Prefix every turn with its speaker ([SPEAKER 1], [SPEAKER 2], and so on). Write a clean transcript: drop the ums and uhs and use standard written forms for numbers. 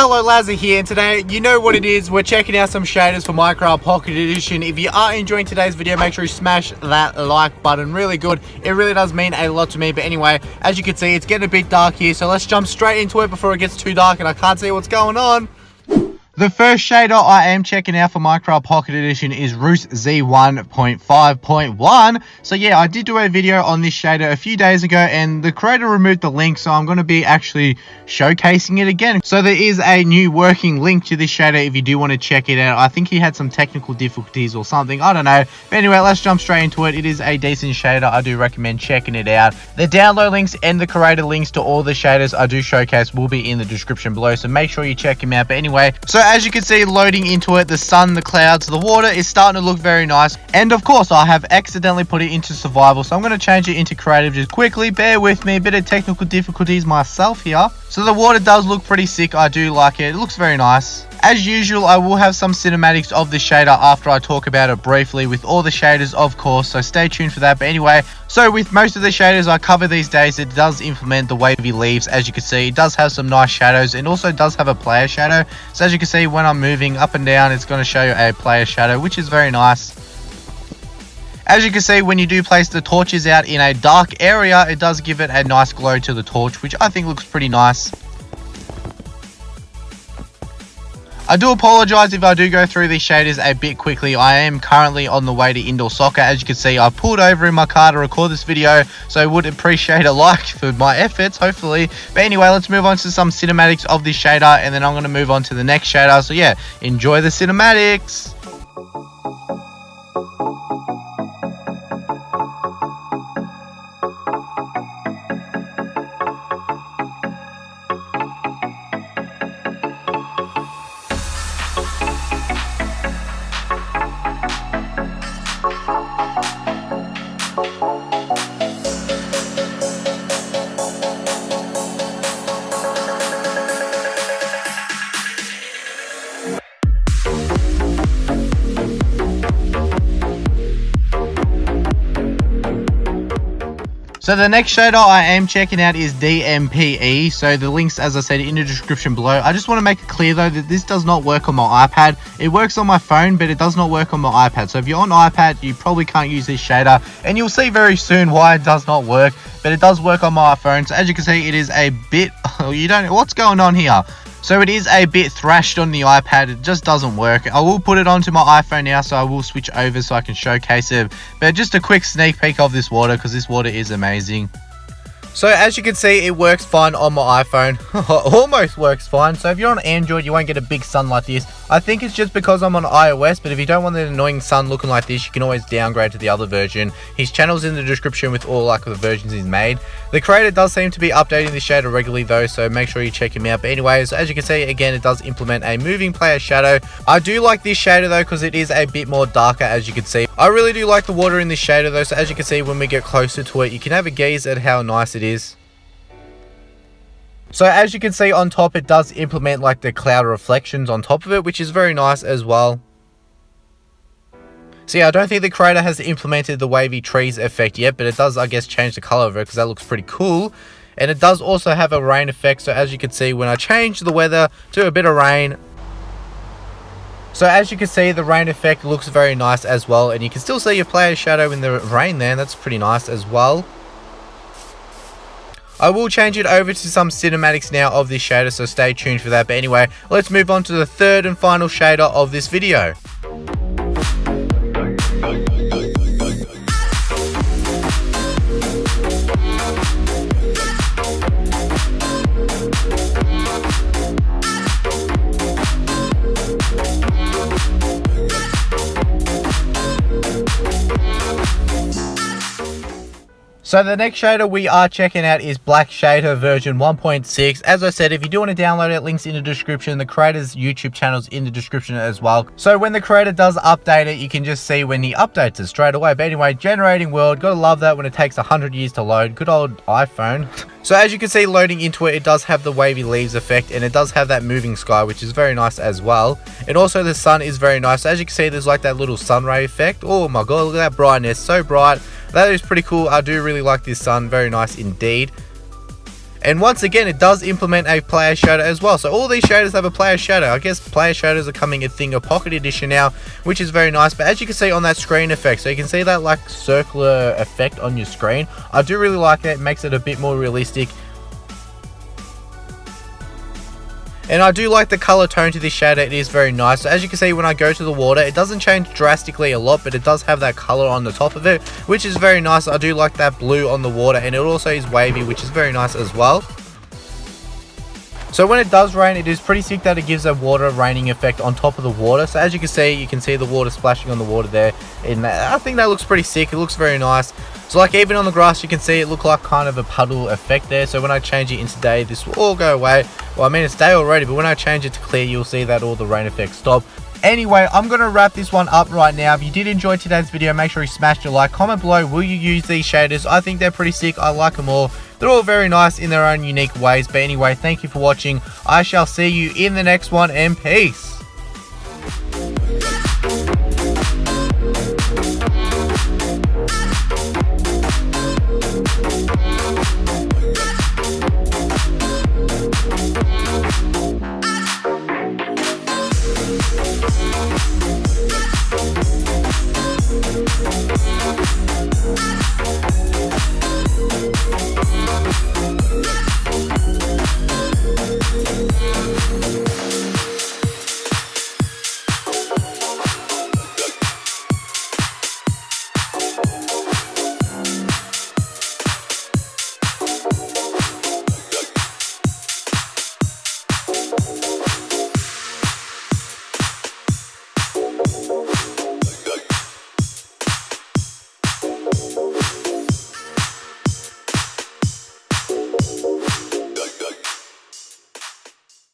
[SPEAKER 1] Hello, Lazza here, and today, you know what it is, we're checking out some shaders for Minecraft Pocket Edition. If you are enjoying today's video, make sure you smash that like button, really good. It really does mean a lot to me, but anyway, as you can see, it's getting a bit dark here, so let's jump straight into it before it gets too dark and I can't see what's going on. The first shader I am checking out for Minecraft Pocket Edition is Roost Z1.5.1. So yeah, I did do a video on this shader a few days ago and the creator removed the link, so I'm going to be actually showcasing it again. So there is a new working link to this shader if you do want to check it out. I think he had some technical difficulties or something, I don't know. But anyway, let's jump straight into it. It is a decent shader. I do recommend checking it out. The download links and the creator links to all the shaders I do showcase will be in the description below, so make sure you check him out. But anyway, so as you can see, loading into it, the sun, the clouds, the water is starting to look very nice. And of course, I have accidentally put it into survival, so I'm going to change it into creative just quickly. Bear with me, a bit of technical difficulties myself here. So the water does look pretty sick. I do like it. It looks very nice. As usual, I will have some cinematics of the shader after I talk about it briefly with all the shaders, of course, so stay tuned for that. But anyway, so with most of the shaders I cover these days, it does implement the wavy leaves. As you can see, it does have some nice shadows and also does have a player shadow. So as you can see, when I'm moving up and down, it's going to show you a player shadow, which is very nice. As you can see, when you do place the torches out in a dark area, it does give it a nice glow to the torch, which I think looks pretty nice. I do apologize if I do go through these shaders a bit quickly. I am currently on the way to indoor soccer. As you can see, I pulled over in my car to record this video, so I would appreciate a like for my efforts, hopefully. But anyway, let's move on to some cinematics of this shader, and then I'm going to move on to the next shader. So yeah, enjoy the cinematics. So the next shader I am checking out is MCPE. So the links, as I said, in the description below. I just want to make it clear though that this does not work on my iPad. It works on my phone, but it does not work on my iPad. So if you're on iPad, you probably can't use this shader, and you'll see very soon why it does not work. But it does work on my iPhone. So as you can see, it is a bit, you don't know what's going on here. So it is a bit thrashed on the iPad. It just doesn't work. I will put it onto my iPhone now, so I will switch over so I can showcase it. But just a quick sneak peek of this water, because this water is amazing. So as you can see, it works fine on my iPhone. Almost works fine. So if you're on Android, you won't get a big sun like this. I think it's just because I'm on iOS, but if you don't want the annoying sun looking like this, you can always downgrade to the other version. His channel's in the description with all like the versions he's made. The creator does seem to be updating the shader regularly though, so make sure you check him out. But anyways, as you can see, again, it does implement a moving player shadow. I do like this shader though, because it is a bit more darker, as you can see. I really do like the water in this shader though, so as you can see, when we get closer to it, you can have a gaze at how nice it is. So as you can see on top, it does implement like the cloud reflections on top of it, which is very nice as well. So yeah, I don't think the creator has implemented the wavy trees effect yet, but it does, I guess, change the color of it, because that looks pretty cool. And it does also have a rain effect, so as you can see, when I change the weather to a bit of rain, so as you can see, the rain effect looks very nice as well, and you can still see your player's shadow in the rain there, and that's pretty nice as well. I will change it over to some cinematics now of this shader, so stay tuned for that. But anyway, let's move on to the third and final shader of this video. So the next shader we are checking out is Black Shader version 1.6. As I said, if you do want to download it, links in the description. The creator's YouTube channel's in the description as well. So when the creator does update it, you can just see when he updates it straight away. But anyway, generating world, gotta love that when it takes 100 years to load. Good old iPhone. So as you can see, loading into it, it does have the wavy leaves effect, and it does have that moving sky, which is very nice as well. And also the sun is very nice. As you can see, there's like that little sun ray effect. Oh my god, look at that brightness, so bright. That is pretty cool. I do really like this sun, very nice indeed. And once again, it does implement a player shadow as well. So all these shaders have a player shadow. I guess player shadows are coming a thing of Pocket Edition now, which is very nice. But as you can see on that screen effect, so you can see that like circular effect on your screen. I do really like that. It makes it a bit more realistic. And I do like the color tone to this shader. It is very nice. So as you can see, when I go to the water, it doesn't change drastically a lot, but it does have that color on the top of it, which is very nice. I do like that blue on the water, and it also is wavy, which is very nice as well. So when it does rain, it is pretty sick that it gives a water raining effect on top of the water. So as you can see the water splashing on the water there. And I think that looks pretty sick. It looks very nice. So like even on the grass, you can see it look like kind of a puddle effect there. So when I change it into day, this will all go away. Well, I mean, it's day already, but when I change it to clear, you'll see that all the rain effects stop. Anyway, I'm going to wrap this one up right now. If you did enjoy today's video, make sure you smash the like. Comment below, will you use these shaders? I think they're pretty sick. I like them all. They're all very nice in their own unique ways. But anyway, thank you for watching. I shall see you in the next one, and peace.